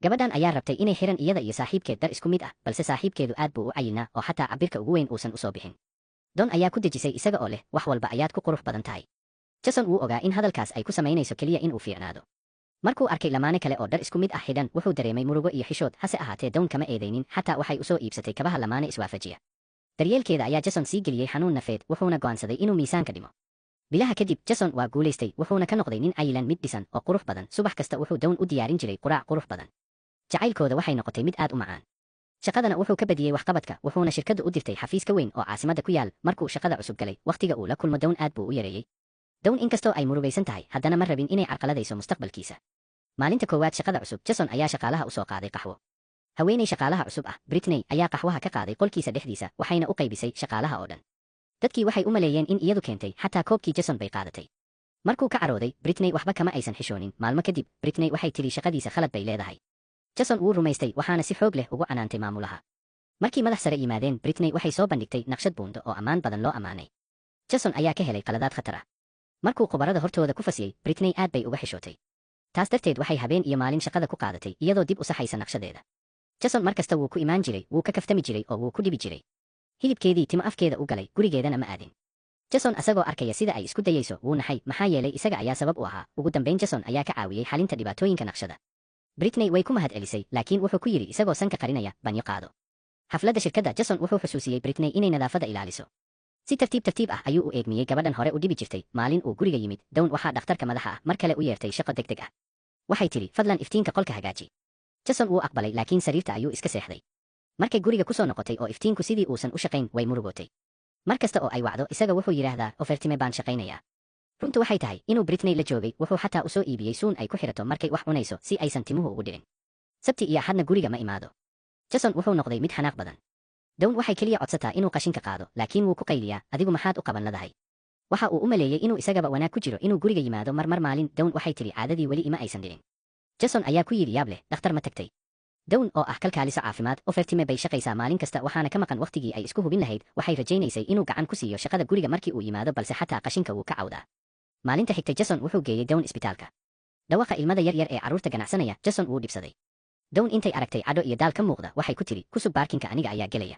gabadhan ayaa rabtay inay xiran iyada iyo saaxiibkeed dar isku mid ah, balse saaxiibkeedu aad buu u cayinaa oo xataa cabirka ugu weyn uusan u soo bixin. Don ayaa ku dejisay isaga oo leh, wax walba ayaad ku qurux badan tahay. Jason wuu ogaa in hadalkaas ay ku samaynayso keliya in uu fiicnaado. Markuu arkay lamaane kale oo dhar isku mid ah xidhan, wuxuu dareemay murugo iyo xishood, hase ahaatee Dawn kama eedaynin, xataa waxay u soo iibsatay kabaha lamaane iswaafajiya. Daryeelkeeda ayaa Jason sii geliyey xanuun nafeed, wuxuuna go'aansaday inuu miisaanka dhimo. Bilaha kadib, Jason waa guulaystay, wuxuuna ka noqday nin cayilan mid dhisan oo qurux badan. Subax kasta wuxuu Dawn u diyaarin jiray quraac qurux badan. Jacaylkooda waxay noqotay mid aad u macaan. Shaqadana wuxuu ka badiyey waxqabadka, wuxuuna shirkaddu u dirtay xafiiska weyn oo caasimadda ku yaal. Markuu shaqada cusub galay, waqtiga uu la kulmo Dawn aad buu u yareeyey. Dawn inkastoo ay murugaysan tahay, haddana ma rabin inay carqaladayso mustaqbalkiisa. Maalinta koowaad shaqada cusub, Jason ayaa shaqaalaha u soo qaaday qaxwo. Haweeney shaqaalaha cusub ah, Britney, ayaa qaxwaha ka qaaday qolkiisa dhexdiisa, waxayna u qaybisay shaqaalaha oo dhan. Dadkii waxay u maleeyeen in iyadu keentay, xataa koobkii Jason bay qaadatay. Markuu ka carooday, Britney waxba kama aysan xishoonin. Maalmo kadib, Britney waxay tiri shaqadiisa khalad bay leedahay. Jason wuu rumaystay, waxaana si xoog leh ugu canaantay maamulaha. Markii madax sare yimaadeen, Britney waxay soo bandhigtay naqshad buundo oo ammaan badan loo ammaanay. Jason ayaa ka helay qaladaad khatar ah. Markuu khubarada hortooda ku fasiyey, Britney aad bay uga xishootay. Taas darteed waxay habeen iyo maalin shaqada ku qaadatay, iyadoo dib u saxaysa naqshadeeda. Jason markasta wuu ku imaan jiray, wuu ka kaftami jiray oo wuu ku dhibi jiray. Hilibkeedii timo afkeeda u galay, gurigeedana ma aadin. Jason asagoo arkaya sida ay isku dayayso, wuu naxay, maxaa yeelay isaga ayaa sabab u ahaa. Ugu dambeyn Jason ayaa ka caawiyey xalinta dhibaatooyinka naqshada. Britney way ku mahadcelisay, laakiin wuxuu ku yidhi isagoo sanka qarinaya, banyo qaado. Xafladda shirkadda, Jason wuxuu xusuusiyey Britney inay nadaafadda ilaaliso. Si tartiib ah ayuu u eegmiyey gabadhan hore u dhibi jirtay. Maalin uu guriga yimid, Dawn waxaa dhakhtarka madaxa ah mar kale u yeertay shaqo degdeg ah. Waxay tiri, fadlan iftiinka qolka hagaaji. Jason wuu aqbalay, laakiin sariirta ayuu iska seexday. Markay guriga ku soo noqotay oo iftiinku sidii uusan u shaqayn, way murugootay. Mar kasta oo ay wacdo, isaga wuxuu yidhaahdaa, ofertime baan shaqaynayaa. Runtu waxay tahay inuu Britney la joogay, wuxuu xataa u soo iibiyey suun ay ku xirato markay wax cunayso si aysan timuhu ugu dhicin. Sabti iyo Axadna guriga ma imaado. Jason wuxuu noqday mid xanaaq badan. Dawn waxay keliya codsataa inuu qashinka qaado, laakiin wuu ku qayliyaa, adigu maxaad u qaban ladahay? Waxa uu u maleeyey inuu isagaba wanaag ku jiro inuu guriga yimaado mar maalin. Dawn waxay tiri caadadii weli ima aysan dhicin. Jason ayaa ku yidhi yaab leh, dhakhtar ma tagtay? Dawn oo ah kalkaaliso caafimaad, ofertime bay shaqaysaa maalin kasta, waxaana ka maqan waqtigii ay isku hubin lahayd. Waxay rajaynaysay inuu gacan ku siiyo shaqada guriga markii uu yimaado, balse xataa qashinka wuu ka cawdaa. Maalinta xigtay Jason wuxuu geeyey Dawn isbitaalka. Dhawaqa ilmada yar ee carruurta ganacsanaya, Jason wuu dhibsaday. Dawn intay aragtay cadho iyo daal ka muuqda, waxay ku tiri, ku sug baarkinka, aniga ayaa gelaya.